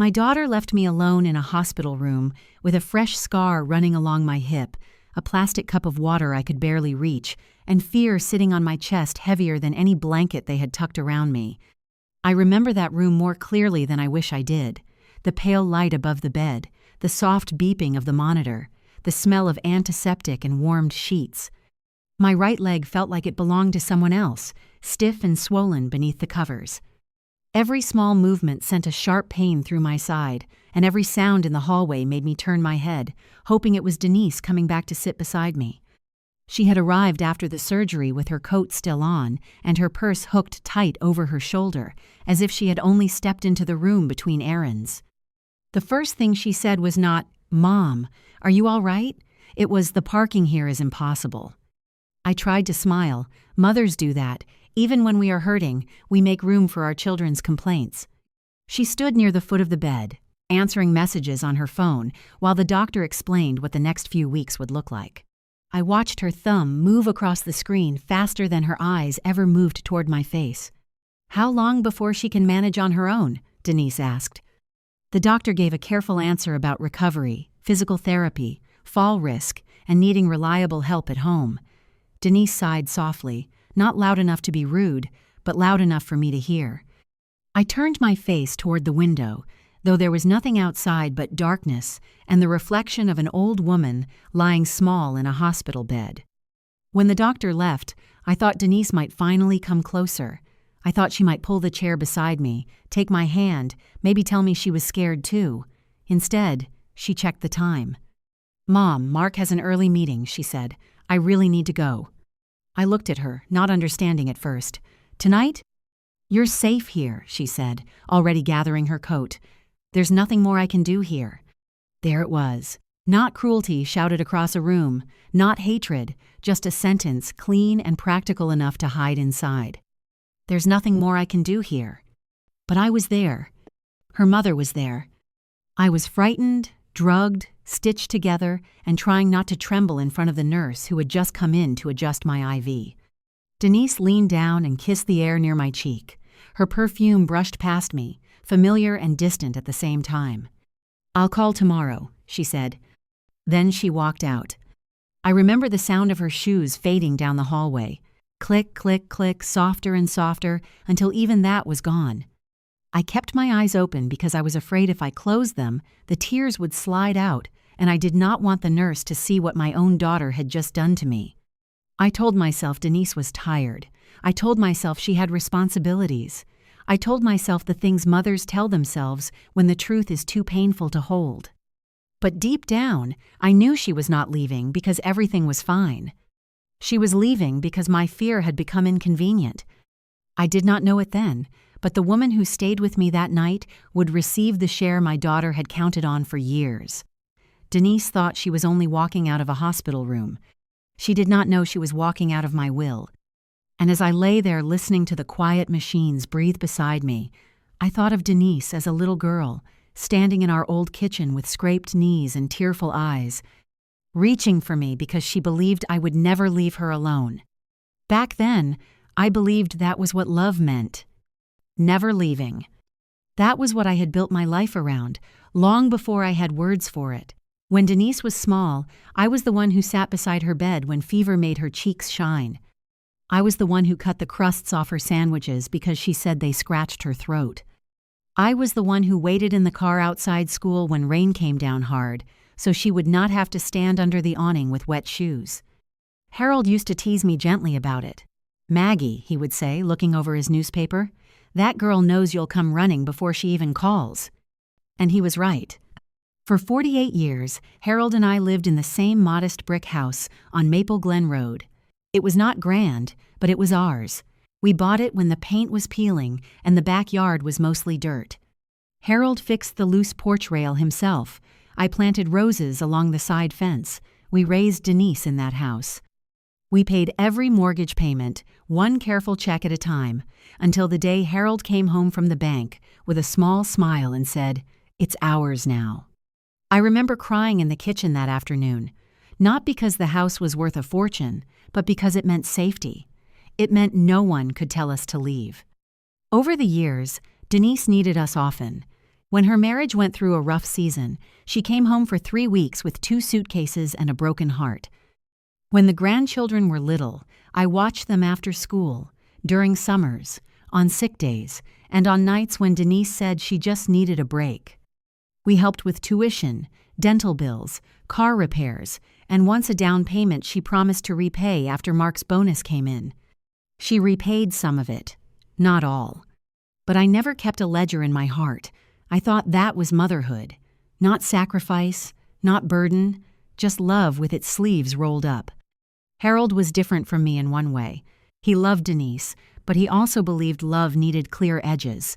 My daughter left me alone in a hospital room with a fresh scar running along my hip, a plastic cup of water I could barely reach, and fear sitting on my chest heavier than any blanket they had tucked around me. I remember that room more clearly than I wish I did. The pale light above the bed, the soft beeping of the monitor, the smell of antiseptic and warmed sheets. My right leg felt like it belonged to someone else, stiff and swollen beneath the covers. Every small movement sent a sharp pain through my side, and every sound in the hallway made me turn my head, hoping it was Denise coming back to sit beside me. She had arrived after the surgery with her coat still on and her purse hooked tight over her shoulder, as if she had only stepped into the room between errands. The first thing she said was not, "Mom, are you all right?" It was, "The parking here is impossible." I tried to smile. Mothers do that. Even when we are hurting, we make room for our children's complaints. She stood near the foot of the bed, answering messages on her phone, while the doctor explained what the next few weeks would look like. I watched her thumb move across the screen faster than her eyes ever moved toward my face. "How long before she can manage on her own?" Denise asked. The doctor gave a careful answer about recovery, physical therapy, fall risk, and needing reliable help at home. Denise sighed softly, not loud enough to be rude, but loud enough for me to hear. I turned my face toward the window, though there was nothing outside but darkness and the reflection of an old woman lying small in a hospital bed. When the doctor left, I thought Denise might finally come closer. I thought she might pull the chair beside me, take my hand, maybe tell me she was scared too. Instead, she checked the time. "Mom, Mark has an early meeting," she said. "I really need to go." I looked at her, not understanding at first. "Tonight?" "You're safe here," she said, already gathering her coat. "There's nothing more I can do here." There it was. Not cruelty shouted across a room, not hatred, just a sentence clean and practical enough to hide inside. There's nothing more I can do here. But I was there. Her mother was there. I was frightened, drugged, stitched together, and trying not to tremble in front of the nurse who had just come in to adjust my IV. Denise leaned down and kissed the air near my cheek. Her perfume brushed past me, familiar and distant at the same time. "I'll call tomorrow," she said. Then she walked out. I remember the sound of her shoes fading down the hallway. Click, click, click, softer and softer, until even that was gone. I kept my eyes open because I was afraid if I closed them, the tears would slide out, and I did not want the nurse to see what my own daughter had just done to me. I told myself Denise was tired. I told myself she had responsibilities. I told myself the things mothers tell themselves when the truth is too painful to hold. But deep down, I knew she was not leaving because everything was fine. She was leaving because my fear had become inconvenient. I did not know it then, but the woman who stayed with me that night would receive the share my daughter had counted on for years. Denise thought she was only walking out of a hospital room. She did not know she was walking out of my will. And as I lay there listening to the quiet machines breathe beside me, I thought of Denise as a little girl, standing in our old kitchen with scraped knees and tearful eyes, reaching for me because she believed I would never leave her alone. Back then, I believed that was what love meant. Never leaving. That was what I had built my life around, long before I had words for it. When Denise was small, I was the one who sat beside her bed when fever made her cheeks shine. I was the one who cut the crusts off her sandwiches because she said they scratched her throat. I was the one who waited in the car outside school when rain came down hard, so she would not have to stand under the awning with wet shoes. Harold used to tease me gently about it. "Maggie," he would say, looking over his newspaper, "that girl knows you'll come running before she even calls." And he was right. For 48 years, Harold and I lived in the same modest brick house on Maple Glen Road. It was not grand, but it was ours. We bought it when the paint was peeling and the backyard was mostly dirt. Harold fixed the loose porch rail himself. I planted roses along the side fence. We raised Denise in that house. We paid every mortgage payment, one careful check at a time, until the day Harold came home from the bank with a small smile and said, "It's ours now." I remember crying in the kitchen that afternoon, not because the house was worth a fortune, but because it meant safety. It meant no one could tell us to leave. Over the years, Denise needed us often. When her marriage went through a rough season, she came home for 3 weeks with 2 suitcases and a broken heart. When the grandchildren were little, I watched them after school, during summers, on sick days, and on nights when Denise said she just needed a break. We helped with tuition, dental bills, car repairs, and once a down payment she promised to repay after Mark's bonus came in. She repaid some of it, not all. But I never kept a ledger in my heart. I thought that was motherhood. Not sacrifice, not burden, just love with its sleeves rolled up. Harold was different from me in one way. He loved Denise, but he also believed love needed clear edges.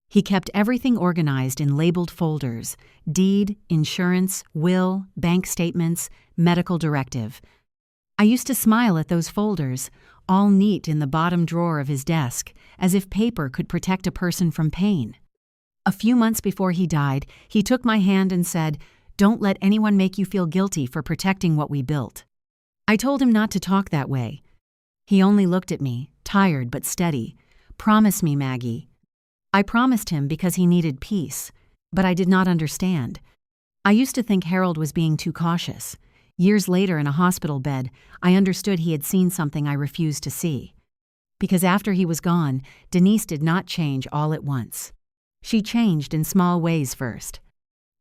He kept everything organized in labeled folders: deed, insurance, will, bank statements, medical directive. I used to smile at those folders, all neat in the bottom drawer of his desk, as if paper could protect a person from pain. A few months before he died, he took my hand and said, "Don't let anyone make you feel guilty for protecting what we built." I told him not to talk that way. He only looked at me, tired but steady. "Promise me, Maggie." I promised him because he needed peace, but I did not understand. I used to think Harold was being too cautious. Years later in a hospital bed, I understood he had seen something I refused to see. Because after he was gone, Denise did not change all at once. She changed in small ways first.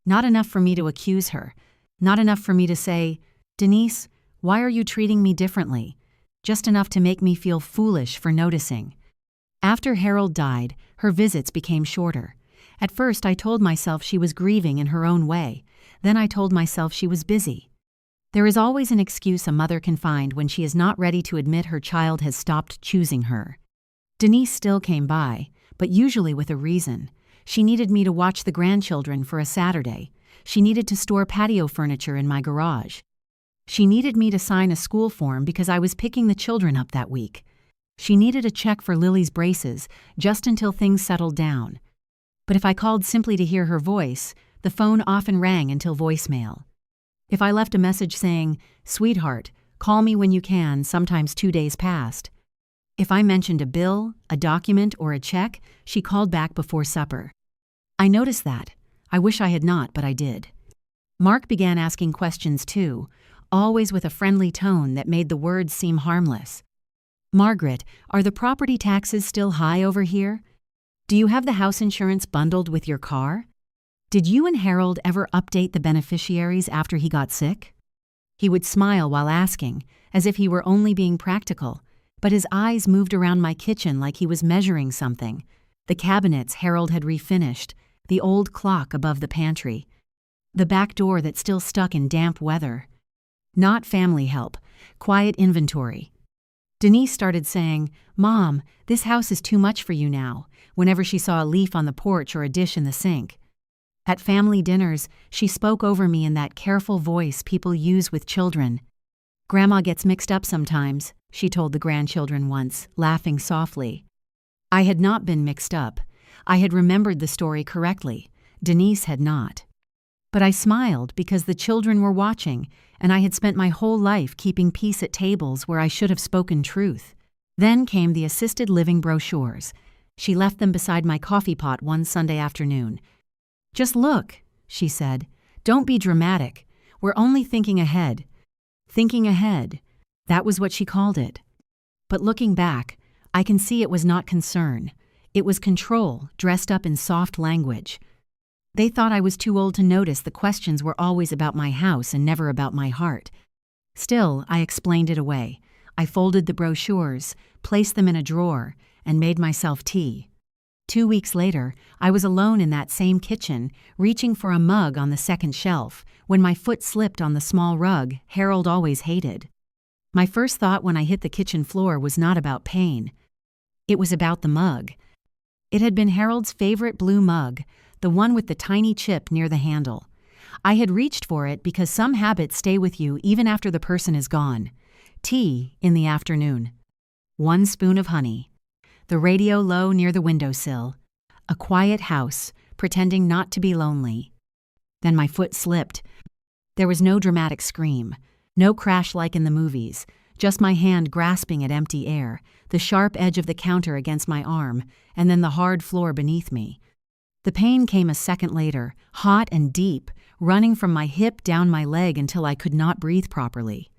Not enough for me to accuse her. Not enough for me to say, "Denise, why are you treating me differently?" Just enough to make me feel foolish for noticing. After Harold died, her visits became shorter. At first, I told myself she was grieving in her own way. Then I told myself she was busy. There is always an excuse a mother can find when she is not ready to admit her child has stopped choosing her. Denise still came by, but usually with a reason. She needed me to watch the grandchildren for a Saturday. She needed to store patio furniture in my garage. She needed me to sign a school form because I was picking the children up that week. She needed a check for Lily's braces just until things settled down. But if I called simply to hear her voice, the phone often rang until voicemail. If I left a message saying, "Sweetheart, call me when you can," sometimes 2 days passed. If I mentioned a bill, a document, or a check, she called back before supper. I noticed that. I wish I had not, but I did. Mark began asking questions too, always with a friendly tone that made the words seem harmless. "Margaret, are the property taxes still high over here? Do you have the house insurance bundled with your car? Did you and Harold ever update the beneficiaries after he got sick?" He would smile while asking, as if he were only being practical, but his eyes moved around my kitchen like he was measuring something. The cabinets Harold had refinished, the old clock above the pantry, the back door that still stuck in damp weather. Not family help, quiet inventory. Denise started saying, "Mom, this house is too much for you now," whenever she saw a leaf on the porch or a dish in the sink. At family dinners, she spoke over me in that careful voice people use with children. "Grandma gets mixed up sometimes," she told the grandchildren once, laughing softly. I had not been mixed up. I had remembered the story correctly. Denise had not. But I smiled because the children were watching, and I had spent my whole life keeping peace at tables where I should have spoken truth. Then came the assisted living brochures. She left them beside my coffee pot one Sunday afternoon. "Just look," she said. "Don't be dramatic. We're only thinking ahead." Thinking ahead. That was what she called it. But looking back, I can see it was not concern. It was control, dressed up in soft language. They thought I was too old to notice the questions were always about my house and never about my heart. Still, I explained it away. I folded the brochures, placed them in a drawer, and made myself tea. 2 weeks later, I was alone in that same kitchen, reaching for a mug on the second shelf, when my foot slipped on the small rug Harold always hated. My first thought when I hit the kitchen floor was not about pain. It was about the mug. It had been Harold's favorite blue mug, the one with the tiny chip near the handle. I had reached for it because some habits stay with you even after the person is gone. Tea in the afternoon. 1 spoon of honey. The radio low near the windowsill. A quiet house, pretending not to be lonely. Then my foot slipped. There was no dramatic scream, no crash like in the movies, just my hand grasping at empty air, the sharp edge of the counter against my arm, and then the hard floor beneath me. The pain came a second later, hot and deep, running from my hip down my leg until I could not breathe properly.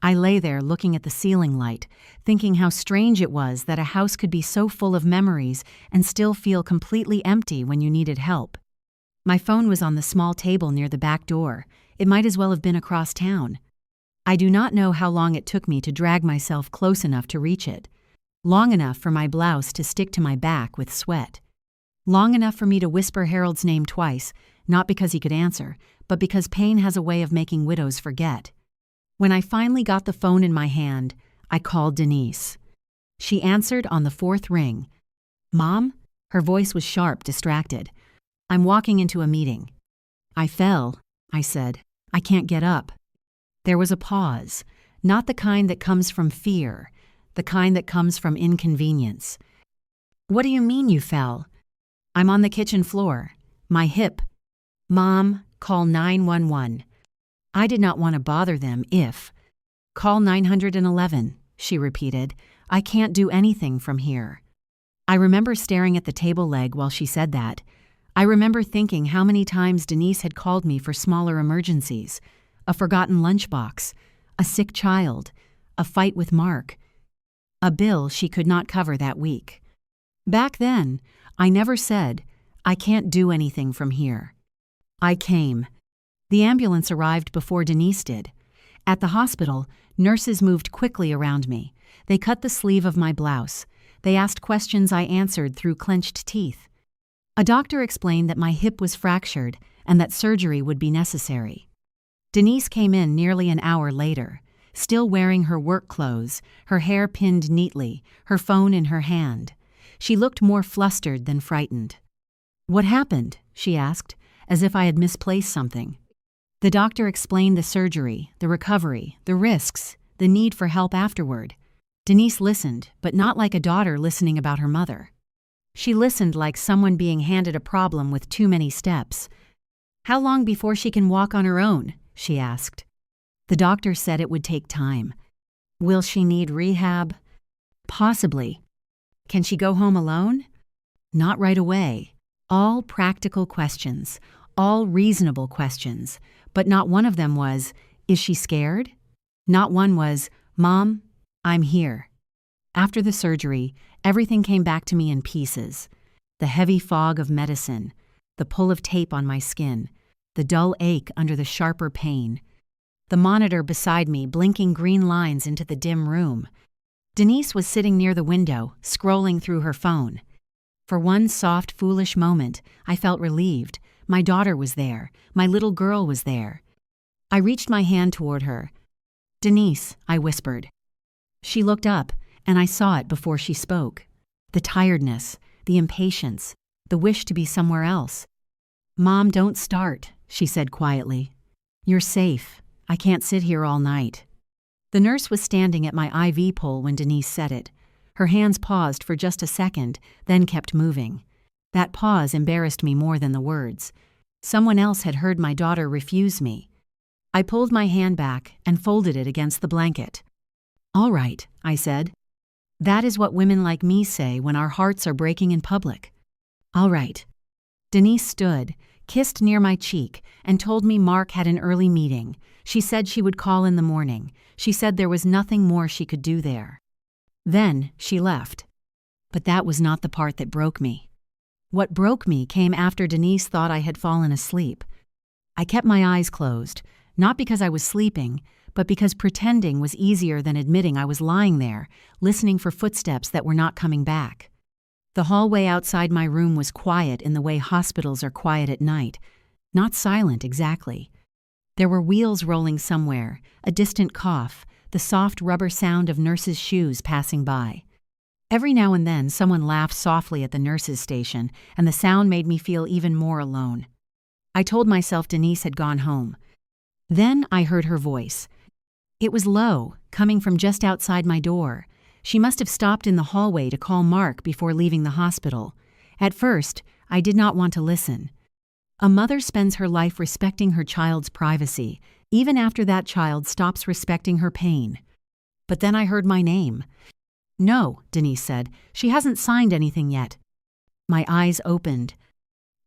I lay there looking at the ceiling light, thinking how strange it was that a house could be so full of memories and still feel completely empty when you needed help. My phone was on the small table near the back door. It might as well have been across town. I do not know how long it took me to drag myself close enough to reach it. Long enough for my blouse to stick to my back with sweat. Long enough for me to whisper Harold's name twice, not because he could answer, but because pain has a way of making widows forget. When I finally got the phone in my hand, I called Denise. She answered on the fourth ring. "Mom?" Her voice was sharp, distracted. "I'm walking into a meeting." "I fell," I said. "I can't get up." There was a pause, not the kind that comes from fear, the kind that comes from inconvenience. "What do you mean you fell?" "I'm on the kitchen floor. My hip." "Mom, call 911. I did not want to bother them if. "Call 911, she repeated. "I can't do anything from here." I remember staring at the table leg while she said that. I remember thinking how many times Denise had called me for smaller emergencies. A forgotten lunchbox, a sick child, a fight with Mark, a bill she could not cover that week. Back then, I never said, "I can't do anything from here." I came. The ambulance arrived before Denise did. At the hospital, nurses moved quickly around me. They cut the sleeve of my blouse. They asked questions I answered through clenched teeth. A doctor explained that my hip was fractured and that surgery would be necessary. Denise came in nearly an hour later, still wearing her work clothes, her hair pinned neatly, her phone in her hand. She looked more flustered than frightened. "What happened?" she asked, as if I had misplaced something. The doctor explained the surgery, the recovery, the risks, the need for help afterward. Denise listened, but not like a daughter listening about her mother. She listened like someone being handed a problem with too many steps. "How long before she can walk on her own?" she asked. The doctor said it would take time. "Will she need rehab?" "Possibly." "Can she go home alone?" "Not right away." All practical questions, all reasonable questions, but not one of them was, "Is she scared?" Not one was, "Mom, I'm here." After the surgery, everything came back to me in pieces. The heavy fog of medicine, the pull of tape on my skin, the dull ache under the sharper pain. The monitor beside me blinking green lines into the dim room. Denise was sitting near the window, scrolling through her phone. For one soft, foolish moment, I felt relieved. My daughter was there. My little girl was there. I reached my hand toward her. "Denise," I whispered. She looked up, and I saw it before she spoke. The tiredness, the impatience, the wish to be somewhere else. "Mom, don't start," she said quietly. "You're safe. I can't sit here all night." The nurse was standing at my IV pole when Denise said it. Her hands paused for just a second, then kept moving. That pause embarrassed me more than the words. Someone else had heard my daughter refuse me. I pulled my hand back and folded it against the blanket. "All right," I said. That is what women like me say when our hearts are breaking in public. "All right." Denise stood, kissed near my cheek, and told me Mark had an early meeting. She said she would call in the morning. She said there was nothing more she could do there. Then she left. But that was not the part that broke me. What broke me came after Denise thought I had fallen asleep. I kept my eyes closed, not because I was sleeping, but because pretending was easier than admitting I was lying there, listening for footsteps that were not coming back. The hallway outside my room was quiet in the way hospitals are quiet at night. Not silent, exactly. There were wheels rolling somewhere, a distant cough, the soft rubber sound of nurses' shoes passing by. Every now and then someone laughed softly at the nurses' station, and the sound made me feel even more alone. I told myself Denise had gone home. Then I heard her voice. It was low, coming from just outside my door. She must have stopped in the hallway to call Mark before leaving the hospital. At first, I did not want to listen. A mother spends her life respecting her child's privacy, even after that child stops respecting her pain. But then I heard my name. "No," Denise said. "She hasn't signed anything yet." My eyes opened.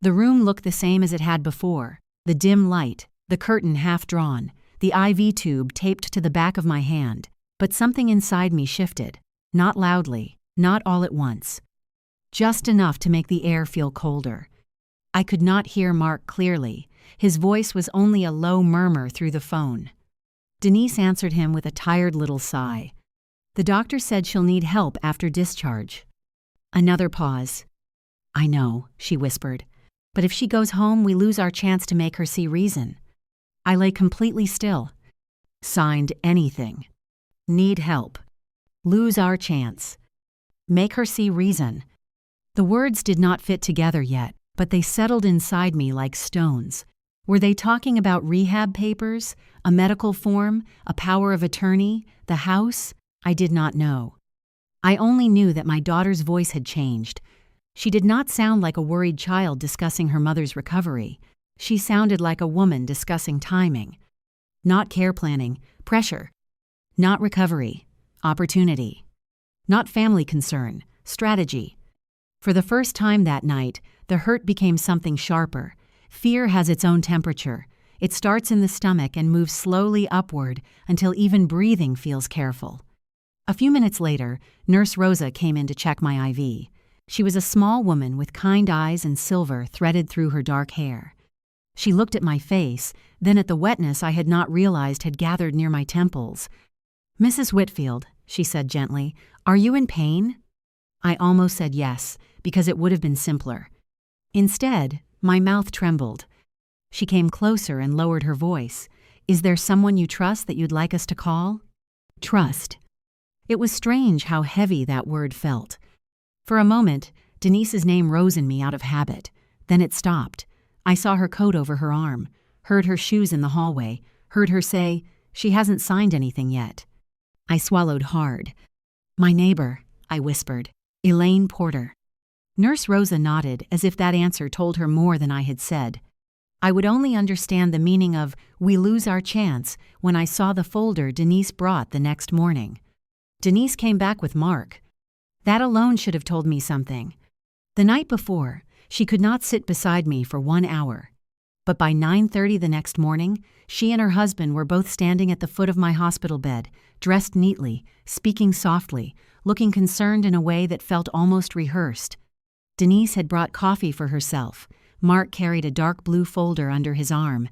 The room looked the same as it had before, the dim light, the curtain half drawn, the IV tube taped to the back of my hand, but something inside me shifted, not loudly, not all at once. Just enough to make the air feel colder. I could not hear Mark clearly. His voice was only a low murmur through the phone. Denise answered him with a tired little sigh. The doctor said she'll need help after discharge. Another pause. I know, she whispered. But if she goes home, we lose our chance to make her see reason. I lay completely still. Signed anything. Need help. Lose our chance. Make her see reason. The words did not fit together yet, but they settled inside me like stones. Were they talking about rehab papers, a medical form, a power of attorney, the house? I did not know. I only knew that my daughter's voice had changed. She did not sound like a worried child discussing her mother's recovery. She sounded like a woman discussing timing. Not care planning, pressure. Not recovery, opportunity. Not family concern, strategy. For the first time that night, the hurt became something sharper. Fear has its own temperature. It starts in the stomach and moves slowly upward until even breathing feels careful. A few minutes later, Nurse Rosa came in to check my IV. She was a small woman with kind eyes and silver threaded through her dark hair. She looked at my face, then at the wetness I had not realized had gathered near my temples. "Mrs. Whitfield," she said gently, "are you in pain?" I almost said yes, because it would have been simpler. Instead, my mouth trembled. She came closer and lowered her voice. "Is there someone you trust that you'd like us to call?" Trust. It was strange how heavy that word felt. For a moment, Denise's name rose in me out of habit. Then it stopped. I saw her coat over her arm, heard her shoes in the hallway, heard her say, "She hasn't signed anything yet." I swallowed hard. "My neighbor," I whispered, "Elaine Porter." Nurse Rosa nodded as if that answer told her more than I had said. I would only understand the meaning of "we lose our chance" when I saw the folder Denise brought the next morning. Denise came back with Mark. That alone should have told me something. The night before, she could not sit beside me for 1 hour. But by 9:30 the next morning, she and her husband were both standing at the foot of my hospital bed, dressed neatly, speaking softly, looking concerned in a way that felt almost rehearsed. Denise had brought coffee for herself. Mark carried a dark blue folder under his arm.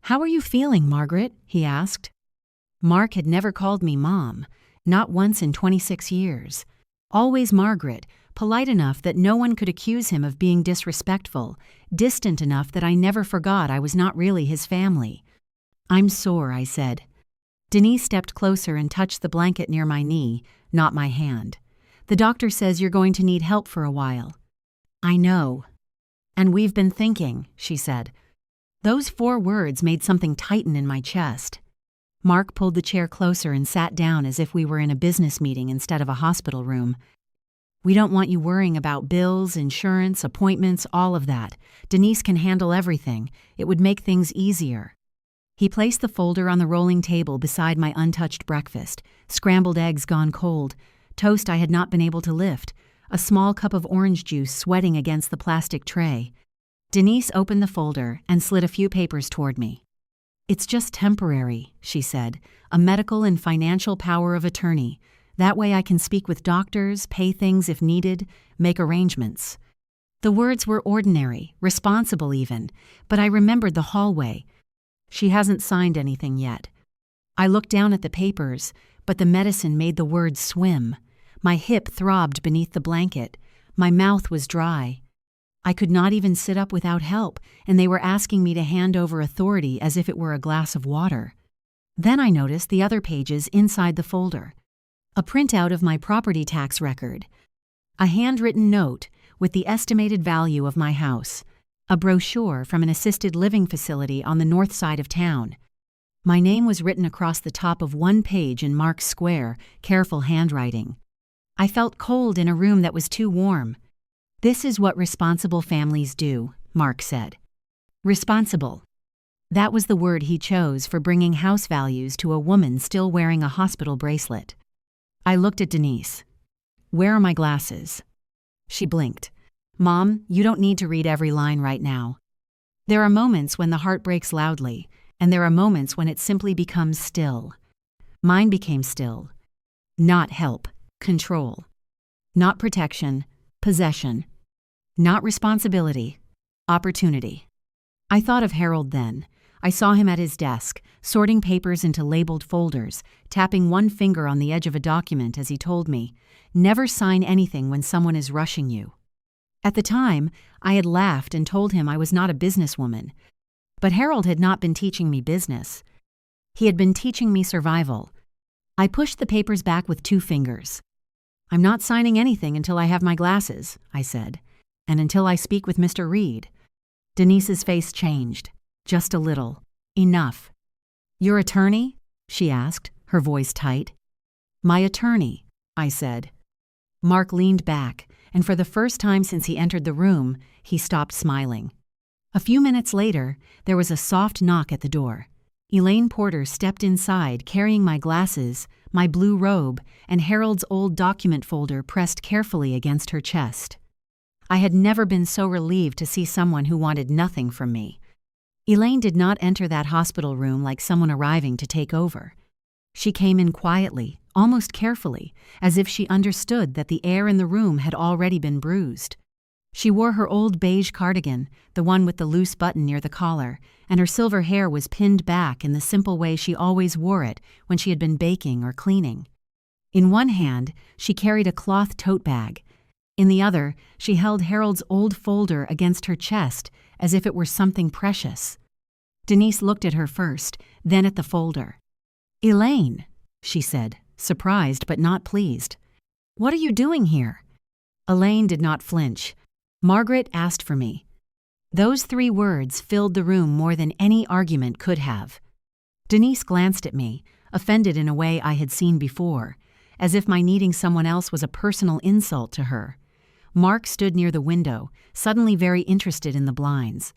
"How are you feeling, Margaret?" he asked. Mark had never called me Mom, not once in 26 years. Always Margaret, polite enough that no one could accuse him of being disrespectful, distant enough that I never forgot I was not really his family. "I'm sore," I said. Denise stepped closer and touched the blanket near my knee, not my hand. "The doctor says you're going to need help for a while." "I know." "And we've been thinking," she said. Those 4 words made something tighten in my chest. Mark pulled the chair closer and sat down as if we were in a business meeting instead of a hospital room. "We don't want you worrying about bills, insurance, appointments, all of that. Denise can handle everything. It would make things easier." He placed the folder on the rolling table beside my untouched breakfast, scrambled eggs gone cold, toast I had not been able to lift, a small cup of orange juice sweating against the plastic tray. Denise opened the folder and slid a few papers toward me. "It's just temporary," she said, "a medical and financial power of attorney. That way I can speak with doctors, pay things if needed, make arrangements." The words were ordinary, responsible even, but I remembered the hallway. "She hasn't signed anything yet." I looked down at the papers, but the medicine made the words swim. My hip throbbed beneath the blanket. My mouth was dry. I could not even sit up without help, and they were asking me to hand over authority as if it were a glass of water. Then I noticed the other pages inside the folder. A printout of my property tax record. A handwritten note with the estimated value of my house. A brochure from an assisted living facility on the north side of town. My name was written across the top of one page in Mark's square, careful handwriting. I felt cold in a room that was too warm. "This is what responsible families do," Mark said. Responsible. That was the word he chose for bringing house values to a woman still wearing a hospital bracelet. I looked at Denise. "Where are my glasses?" She blinked. "Mom, you don't need to read every line right now. There are moments when the heart breaks loudly, and there are moments when it simply becomes still." Mine became still. Not help, control. Not protection, possession. Not responsibility, opportunity. I thought of Harold then. I saw him at his desk, sorting papers into labeled folders, tapping one finger on the edge of a document as he told me, "Never sign anything when someone is rushing you." At the time, I had laughed and told him I was not a businesswoman. But Harold had not been teaching me business. He had been teaching me survival. I pushed the papers back with 2 fingers. "I'm not signing anything until I have my glasses," I said, "and until I speak with Mr. Reed." Denise's face changed. Just a little. Enough. "Your attorney?" she asked, her voice tight. "My attorney," I said. Mark leaned back, and for the first time since he entered the room, he stopped smiling. A few minutes later, there was a soft knock at the door. Elaine Porter stepped inside carrying my glasses, my blue robe, and Harold's old document folder pressed carefully against her chest. I had never been so relieved to see someone who wanted nothing from me. Elaine did not enter that hospital room like someone arriving to take over. She came in quietly, almost carefully, as if she understood that the air in the room had already been bruised. She wore her old beige cardigan, the one with the loose button near the collar, and her silver hair was pinned back in the simple way she always wore it when she had been baking or cleaning. In one hand, she carried a cloth tote bag. In the other, she held Harold's old folder against her chest as if it were something precious. Denise looked at her first, then at the folder. "Elaine," she said, surprised but not pleased. "What are you doing here?" Elaine did not flinch. "Margaret asked for me." Those 3 words filled the room more than any argument could have. Denise glanced at me, offended in a way I had seen before, as if my needing someone else was a personal insult to her. Mark stood near the window, suddenly very interested in the blinds.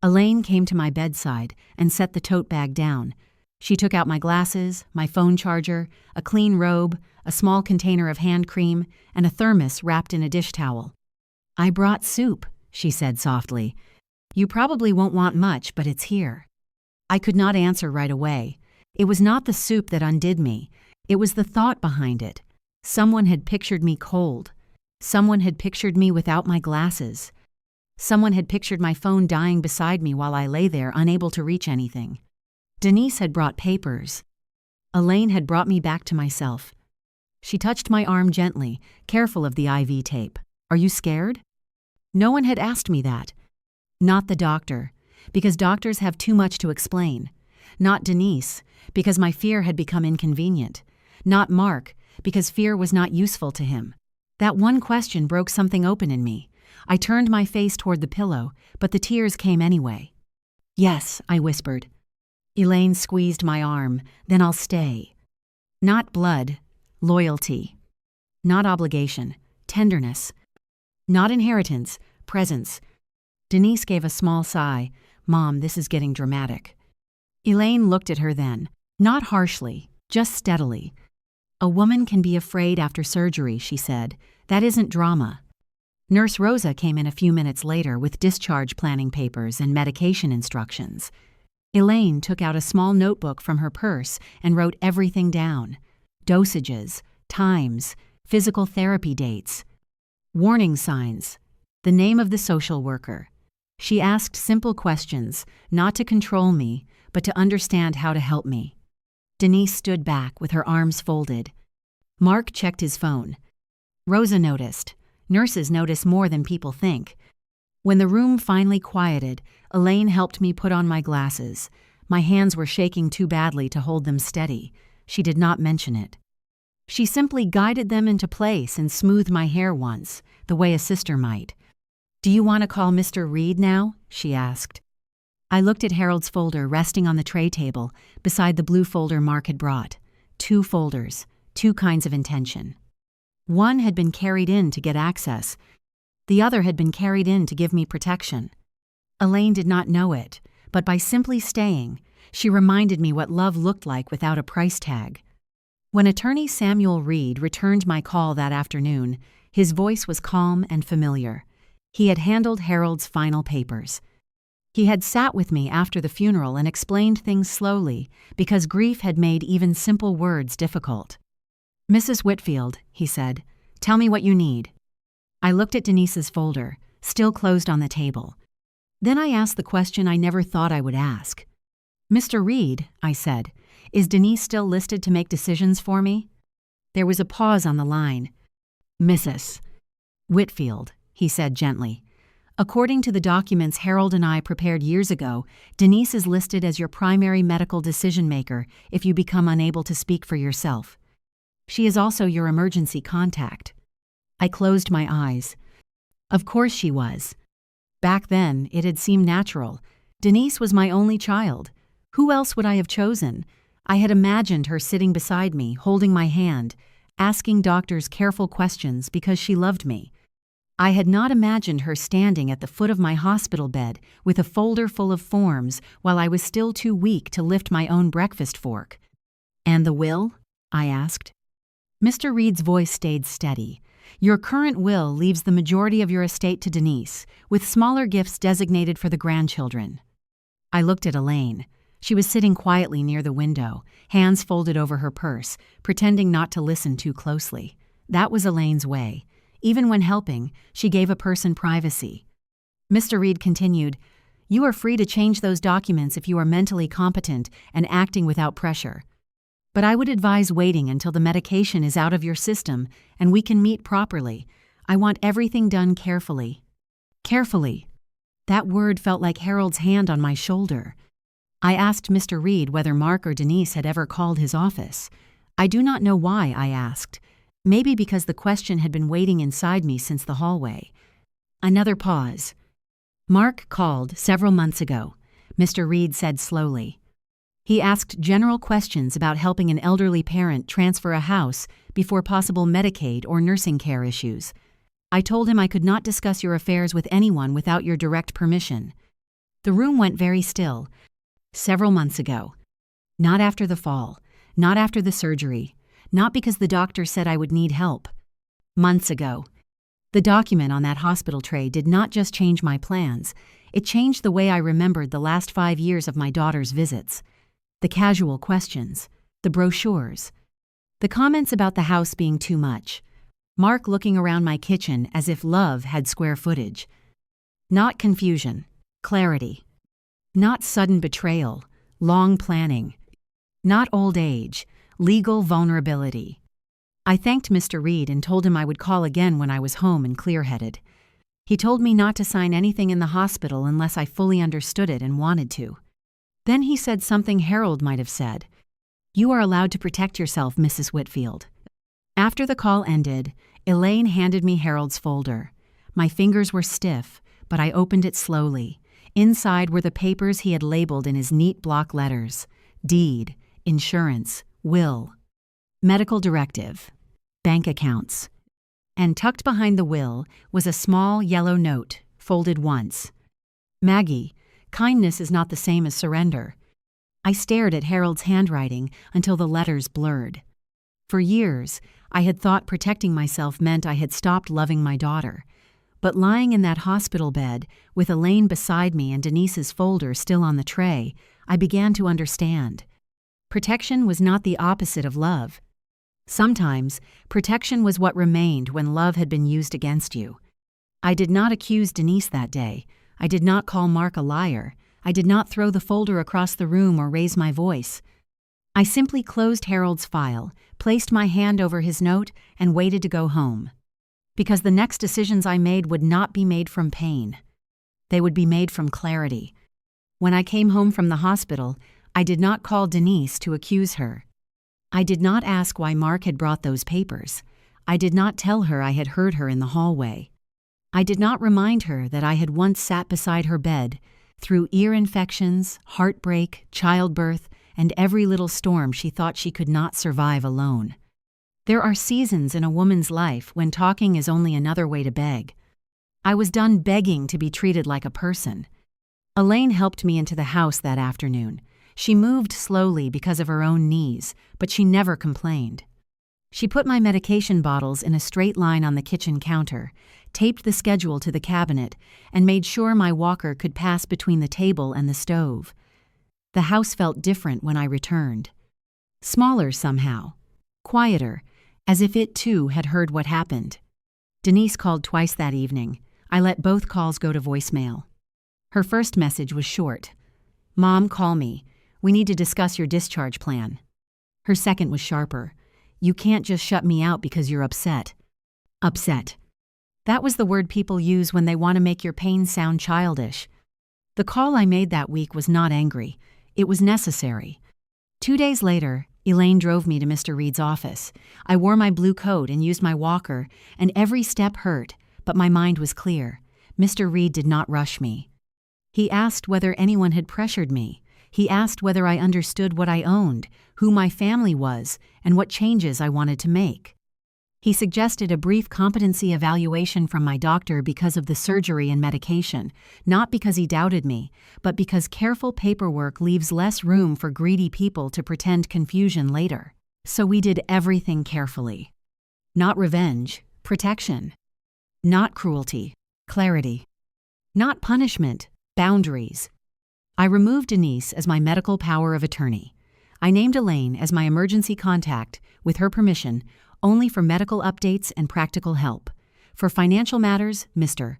Elaine came to my bedside and set the tote bag down. She took out my glasses, my phone charger, a clean robe, a small container of hand cream, and a thermos wrapped in a dish towel. "I brought soup," she said softly. "You probably won't want much, but it's here." I could not answer right away. It was not the soup that undid me. It was the thought behind it. Someone had pictured me cold. Someone had pictured me without my glasses. Someone had pictured my phone dying beside me while I lay there unable to reach anything. Denise had brought papers. Elaine had brought me back to myself. She touched my arm gently, careful of the IV tape. "Are you scared?" No one had asked me that. Not the doctor, because doctors have too much to explain. Not Denise, because my fear had become inconvenient. Not Mark, because fear was not useful to him. That one question broke something open in me. I turned my face toward the pillow, but the tears came anyway. "Yes," I whispered. Elaine squeezed my arm. "Then I'll stay." Not blood, loyalty. Not obligation, tenderness. Not inheritance, presence. Denise gave a small sigh. "Mom, this is getting dramatic." Elaine looked at her then, not harshly, just steadily. "A woman can be afraid after surgery," she said. "That isn't drama." Nurse Rosa came in a few minutes later with discharge planning papers and medication instructions. Elaine took out a small notebook from her purse and wrote everything down. Dosages, times, physical therapy dates, warning signs, the name of the social worker. She asked simple questions, not to control me, but to understand how to help me. Denise stood back with her arms folded. Mark checked his phone. Rosa noticed. Nurses notice more than people think. When the room finally quieted, Elaine helped me put on my glasses. My hands were shaking too badly to hold them steady. She did not mention it. She simply guided them into place and smoothed my hair once, the way a sister might. "Do you want to call Mr. Reed now?" she asked. I looked at Harold's folder resting on the tray table beside the blue folder Mark had brought. 2 folders, 2 kinds of intention. One had been carried in to get access. The other had been carried in to give me protection. Elaine did not know it, but by simply staying, she reminded me what love looked like without a price tag. When attorney Samuel Reed returned my call that afternoon, his voice was calm and familiar. He had handled Harold's final papers. He had sat with me after the funeral and explained things slowly, because grief had made even simple words difficult. "Mrs. Whitfield," he said, "tell me what you need." I looked at Denise's folder, still closed on the table. Then I asked the question I never thought I would ask. "Mr. Reed," I said, "is Denise still listed to make decisions for me?" There was a pause on the line. "Mrs. Whitfield," he said gently. "According to the documents Harold and I prepared years ago, Denise is listed as your primary medical decision-maker if you become unable to speak for yourself. She is also your emergency contact." I closed my eyes. Of course she was. Back then, it had seemed natural. Denise was my only child. Who else would I have chosen? I had imagined her sitting beside me, holding my hand, asking doctors careful questions because she loved me. I had not imagined her standing at the foot of my hospital bed with a folder full of forms while I was still too weak to lift my own breakfast fork. "And the will?" I asked. Mr. Reed's voice stayed steady. "Your current will leaves the majority of your estate to Denise, with smaller gifts designated for the grandchildren." I looked at Elaine. She was sitting quietly near the window, hands folded over her purse, pretending not to listen too closely. That was Elaine's way. Even when helping, she gave a person privacy. Mr. Reed continued, "You are free to change those documents if you are mentally competent and acting without pressure. But I would advise waiting until the medication is out of your system and we can meet properly. I want everything done carefully." Carefully. That word felt like Harold's hand on my shoulder. I asked Mr. Reed whether Mark or Denise had ever called his office. I do not know why I asked. Maybe because the question had been waiting inside me since the hallway. Another pause. "Mark called several months ago," Mr. Reed said slowly. "He asked general questions about helping an elderly parent transfer a house before possible Medicaid or nursing care issues. I told him I could not discuss your affairs with anyone without your direct permission." The room went very still. "Several months ago. Not after the fall, not after the surgery, not because the doctor said I would need help. Months ago." The document on that hospital tray did not just change my plans, it changed the way I remembered the last 5 years of my daughter's visits. The casual questions, the brochures, the comments about the house being too much, Mark looking around my kitchen as if love had square footage. Not confusion, clarity. Not sudden betrayal, long planning. Not old age, legal vulnerability. I thanked Mr. Reed and told him I would call again when I was home and clear-headed. He told me not to sign anything in the hospital unless I fully understood it and wanted to. Then he said something Harold might have said. "You are allowed to protect yourself, Mrs. Whitfield." After the call ended, Elaine handed me Harold's folder. My fingers were stiff, but I opened it slowly. Inside were the papers he had labeled in his neat block letters: deed, insurance, will, medical directive, bank accounts. And tucked behind the will was a small yellow note, folded once. "Maggie, kindness is not the same as surrender." I stared at Harold's handwriting until the letters blurred. For years, I had thought protecting myself meant I had stopped loving my daughter. But lying in that hospital bed, with Elaine beside me and Denise's folder still on the tray, I began to understand. Protection was not the opposite of love. Sometimes, protection was what remained when love had been used against you. I did not accuse Denise that day. I did not call Mark a liar. I did not throw the folder across the room or raise my voice. I simply closed Harold's file, placed my hand over his note, and waited to go home. Because the next decisions I made would not be made from pain. They would be made from clarity. When I came home from the hospital, I did not call Denise to accuse her. I did not ask why Mark had brought those papers. I did not tell her I had heard her in the hallway. I did not remind her that I had once sat beside her bed, through ear infections, heartbreak, childbirth, and every little storm she thought she could not survive alone. There are seasons in a woman's life when talking is only another way to beg. I was done begging to be treated like a person. Elaine helped me into the house that afternoon. She moved slowly because of her own knees, but she never complained. She put my medication bottles in a straight line on the kitchen counter, taped the schedule to the cabinet, and made sure my walker could pass between the table and the stove. The house felt different when I returned. Smaller somehow. Quieter, as if it too had heard what happened. Denise called twice that evening. I let both calls go to voicemail. Her first message was short. "Mom, call me. We need to discuss your discharge plan." Her second was sharper. "You can't just shut me out because you're upset." Upset. That was the word people use when they want to make your pain sound childish. The call I made that week was not angry. It was necessary. 2 days later, Elaine drove me to Mr. Reed's office. I wore my blue coat and used my walker, and every step hurt, but my mind was clear. Mr. Reed did not rush me. He asked whether anyone had pressured me. He asked whether I understood what I owned, who my family was, and what changes I wanted to make. He suggested a brief competency evaluation from my doctor because of the surgery and medication, not because he doubted me, but because careful paperwork leaves less room for greedy people to pretend confusion later. So we did everything carefully. Not revenge, protection. Not cruelty, clarity. Not punishment, boundaries. I removed Denise as my medical power of attorney. I named Elaine as my emergency contact, with her permission, only for medical updates and practical help. For financial matters, Mr.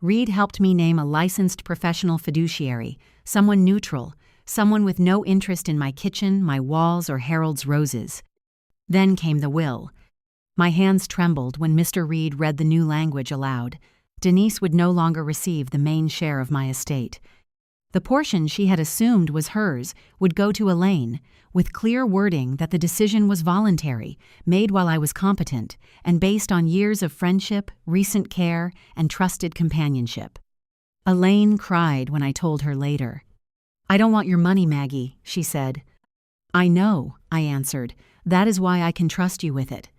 Reed helped me name a licensed professional fiduciary, someone neutral, someone with no interest in my kitchen, my walls, or Harold's roses. Then came the will. My hands trembled when Mr. Reed read the new language aloud. Denise would no longer receive the main share of my estate. The portion she had assumed was hers would go to Elaine, with clear wording that the decision was voluntary, made while I was competent, and based on years of friendship, recent care, and trusted companionship. Elaine cried when I told her later. "I don't want your money, Maggie," she said. "I know," I answered. "That is why I can trust you with it."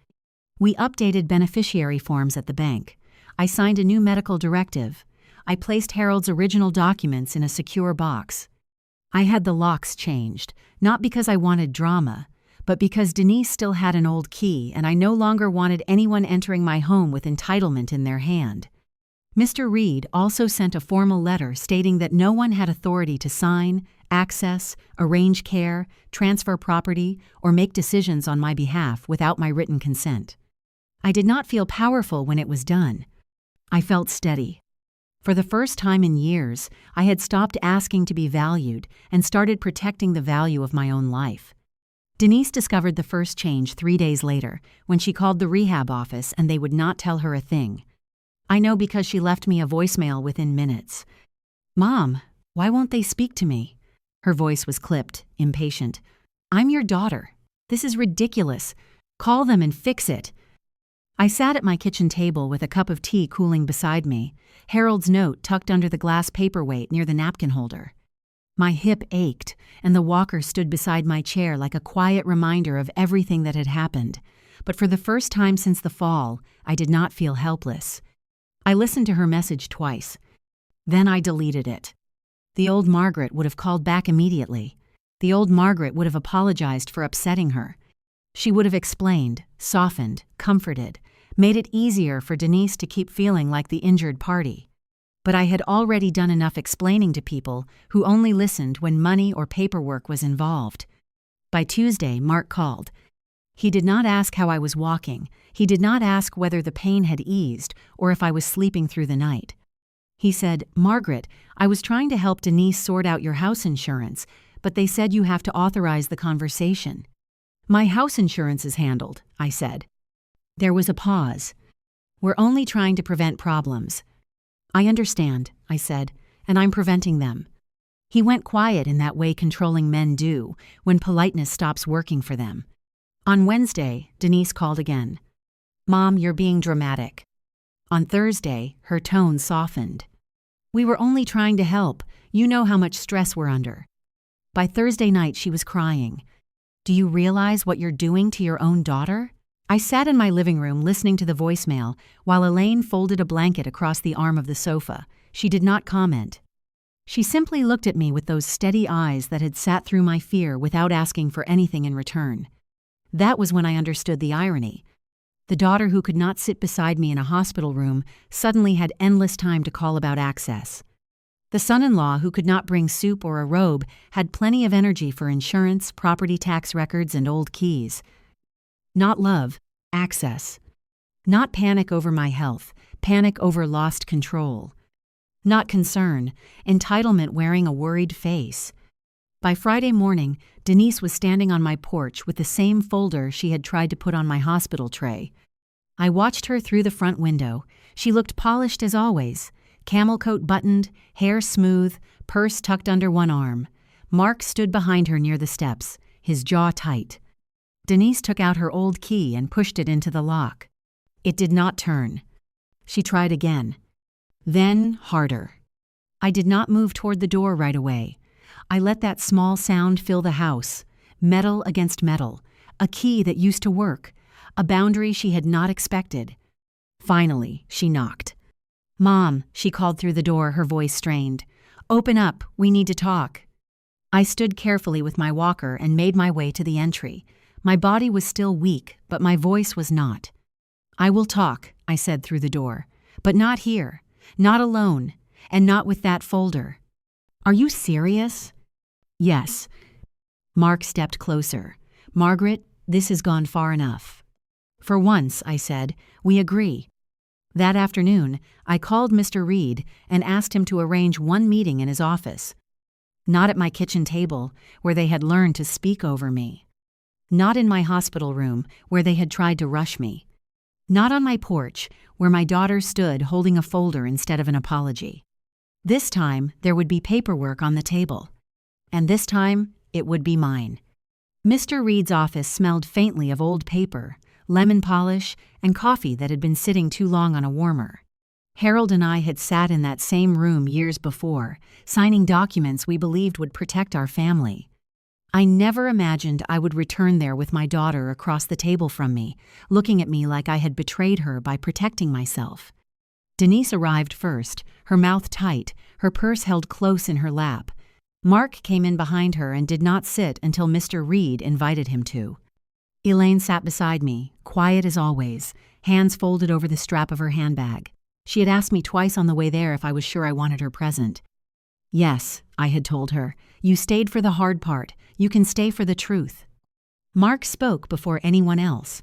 We updated beneficiary forms at the bank. I signed a new medical directive. I placed Harold's original documents in a secure box. I had the locks changed, not because I wanted drama, but because Denise still had an old key and I no longer wanted anyone entering my home with entitlement in their hand. Mr. Reed also sent a formal letter stating that no one had authority to sign, access, arrange care, transfer property, or make decisions on my behalf without my written consent. I did not feel powerful when it was done. I felt steady. For the first time in years, I had stopped asking to be valued and started protecting the value of my own life. Denise discovered the first change 3 days later, when she called the rehab office and they would not tell her a thing. I know because she left me a voicemail within minutes. "Mom, why won't they speak to me?" Her voice was clipped, impatient. "I'm your daughter. This is ridiculous. Call them and fix it." I sat at my kitchen table with a cup of tea cooling beside me, Harold's note tucked under the glass paperweight near the napkin holder. My hip ached, and the walker stood beside my chair like a quiet reminder of everything that had happened. But for the first time since the fall, I did not feel helpless. I listened to her message twice. Then I deleted it. The old Margaret would have called back immediately. The old Margaret would have apologized for upsetting her. She would have explained, softened, comforted, made it easier for Denise to keep feeling like the injured party. But I had already done enough explaining to people who only listened when money or paperwork was involved. By Tuesday, Mark called. He did not ask how I was walking. He did not ask whether the pain had eased or if I was sleeping through the night. He said, "Margaret, I was trying to help Denise sort out your house insurance, but they said you have to authorize the conversation." "My house insurance is handled," I said. There was a pause. "We're only trying to prevent problems." "I understand," I said, "and I'm preventing them." He went quiet in that way controlling men do, when politeness stops working for them. On Wednesday, Denise called again. "Mom, you're being dramatic." On Thursday, her tone softened. "We were only trying to help. You know how much stress we're under." By Thursday night, she was crying. "Do you realize what you're doing to your own daughter?" I sat in my living room listening to the voicemail while Elaine folded a blanket across the arm of the sofa. She did not comment. She simply looked at me with those steady eyes that had sat through my fear without asking for anything in return. That was when I understood the irony. The daughter who could not sit beside me in a hospital room suddenly had endless time to call about access. The son-in-law who could not bring soup or a robe had plenty of energy for insurance, property tax records, and old keys. Not love, access. Not panic over my health, panic over lost control. Not concern, entitlement wearing a worried face. By Friday morning, Denise was standing on my porch with the same folder she had tried to put on my hospital tray. I watched her through the front window. She looked polished as always, camel coat buttoned, hair smooth, purse tucked under one arm. Mark stood behind her near the steps, his jaw tight. Denise took out her old key and pushed it into the lock. It did not turn. She tried again. Then harder. I did not move toward the door right away. I let that small sound fill the house, metal against metal, a key that used to work, a boundary she had not expected. Finally, she knocked. "Mom," she called through the door, her voice strained. "Open up, we need to talk." I stood carefully with my walker and made my way to the entry. My body was still weak, but my voice was not. "I will talk," I said through the door, "but not here, not alone, and not with that folder." "Are you serious?" "Yes." Mark stepped closer. "Margaret, this has gone far enough." "For once," I said, "we agree." That afternoon, I called Mr. Reed and asked him to arrange one meeting in his office. Not at my kitchen table, where they had learned to speak over me. Not in my hospital room, where they had tried to rush me. Not on my porch, where my daughter stood holding a folder instead of an apology. This time, there would be paperwork on the table. And this time, it would be mine. Mr. Reed's office smelled faintly of old paper, lemon polish, and coffee that had been sitting too long on a warmer. Harold and I had sat in that same room years before, signing documents we believed would protect our family. I never imagined I would return there with my daughter across the table from me, looking at me like I had betrayed her by protecting myself. Denise arrived first, her mouth tight, her purse held close in her lap. Mark came in behind her and did not sit until Mr. Reed invited him to. Elaine sat beside me, quiet as always, hands folded over the strap of her handbag. She had asked me twice on the way there if I was sure I wanted her present. "Yes," I had told her. "You stayed for the hard part. You can stay for the truth." Mark spoke before anyone else.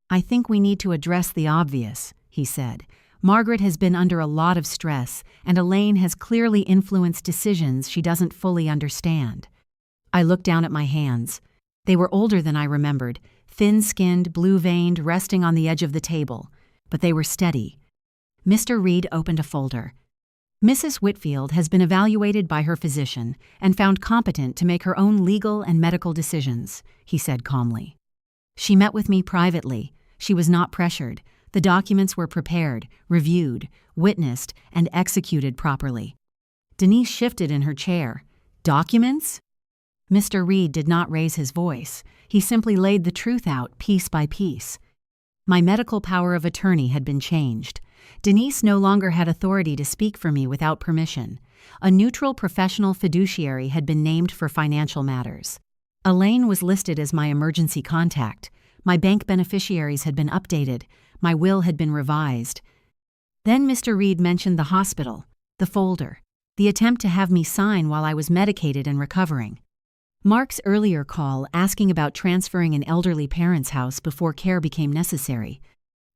"I think we need to address the obvious," he said. "Margaret has been under a lot of stress, and Elaine has clearly influenced decisions she doesn't fully understand." I looked down at my hands. They were older than I remembered, thin-skinned, blue-veined, resting on the edge of the table. But they were steady. Mr. Reed opened a folder. "Mrs. Whitfield has been evaluated by her physician and found competent to make her own legal and medical decisions," he said calmly. "She met with me privately. She was not pressured. The documents were prepared, reviewed, witnessed, and executed properly." Denise shifted in her chair. "Documents?" Mr. Reed did not raise his voice. He simply laid the truth out piece by piece. My medical power of attorney had been changed. Denise no longer had authority to speak for me without permission. A neutral professional fiduciary had been named for financial matters. Elaine was listed as my emergency contact. My bank beneficiaries had been updated. My will had been revised. Then Mr. Reed mentioned the hospital, the folder, the attempt to have me sign while I was medicated and recovering. Mark's earlier call asking about transferring an elderly parent's house before care became necessary.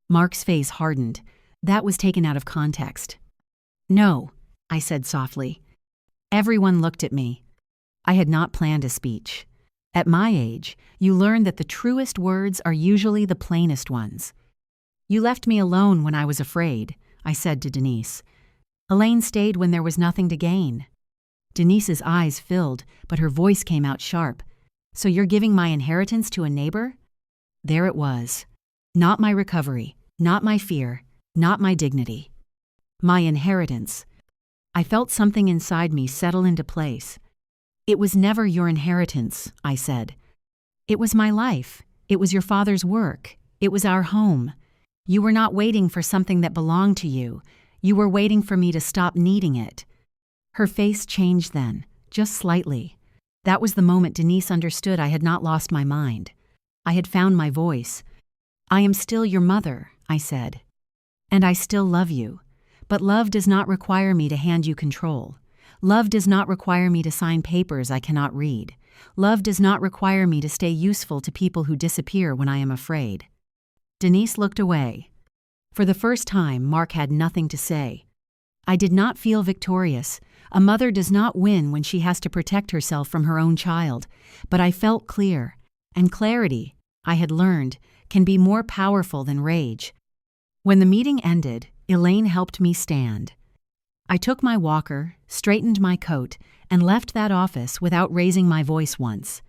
Mark's face hardened. That was taken out of context. "No," I said softly. Everyone looked at me. I had not planned a speech. At my age, you learn that the truest words are usually the plainest ones. "You left me alone when I was afraid," I said to Denise. "Elaine stayed when there was nothing to gain." Denise's eyes filled, but her voice came out sharp. "So you're giving my inheritance to a neighbor?" There it was. Not my recovery, not my fear, not my dignity. My inheritance. I felt something inside me settle into place. "It was never your inheritance," I said. "It was my life. It was your father's work. It was our home. You were not waiting for something that belonged to you. You were waiting for me to stop needing it." Her face changed then, just slightly. That was the moment Denise understood I had not lost my mind. I had found my voice. "I am still your mother," I said. "And I still love you. But love does not require me to hand you control. Love does not require me to sign papers I cannot read. Love does not require me to stay useful to people who disappear when I am afraid." Denise looked away. For the first time, Mark had nothing to say. I did not feel victorious. A mother does not win when she has to protect herself from her own child. But I felt clear. And clarity, I had learned, can be more powerful than rage. When the meeting ended, Elaine helped me stand. I took my walker, straightened my coat, and left that office without raising my voice once.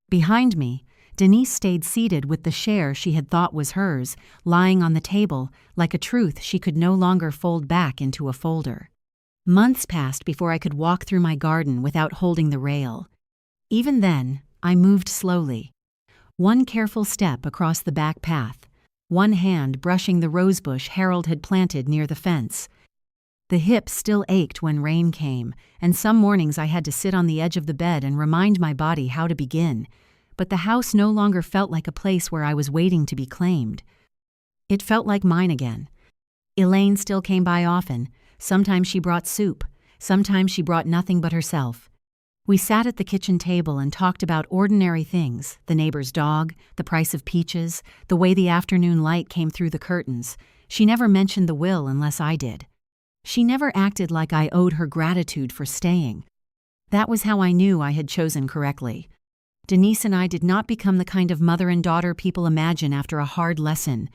Behind me, Denise stayed seated with the share she had thought was hers, lying on the table like a truth she could no longer fold back into a folder. Months passed before I could walk through my garden without holding the rail. Even then, I moved slowly. One careful step across the back path, one hand brushing the rosebush Harold had planted near the fence. The hip still ached when rain came, and some mornings I had to sit on the edge of the bed and remind my body how to begin. But the house no longer felt like a place where I was waiting to be claimed. It felt like mine again. Elaine still came by often. Sometimes she brought soup. Sometimes she brought nothing but herself. We sat at the kitchen table and talked about ordinary things, the neighbor's dog, the price of peaches, the way the afternoon light came through the curtains. She never mentioned the will unless I did. She never acted like I owed her gratitude for staying. That was how I knew I had chosen correctly. Denise and I did not become the kind of mother and daughter people imagine after a hard lesson.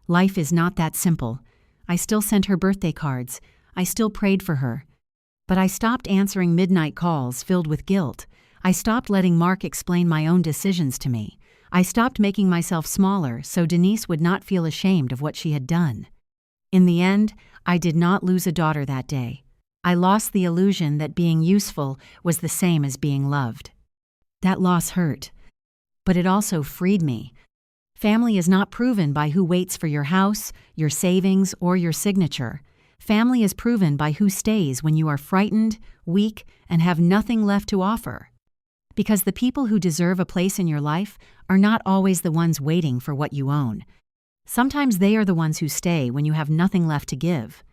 Life is not that simple. I still sent her birthday cards. I still prayed for her. But I stopped answering midnight calls filled with guilt. I stopped letting Mark explain my own decisions to me. I stopped making myself smaller so Denise would not feel ashamed of what she had done. In the end, I did not lose a daughter that day. I lost the illusion that being useful was the same as being loved. That loss hurt, but it also freed me. Family is not proven by who waits for your house, your savings, or your signature. Family is proven by who stays when you are frightened, weak, and have nothing left to offer. Because the people who deserve a place in your life are not always the ones waiting for what you own. Sometimes they are the ones who stay when you have nothing left to give.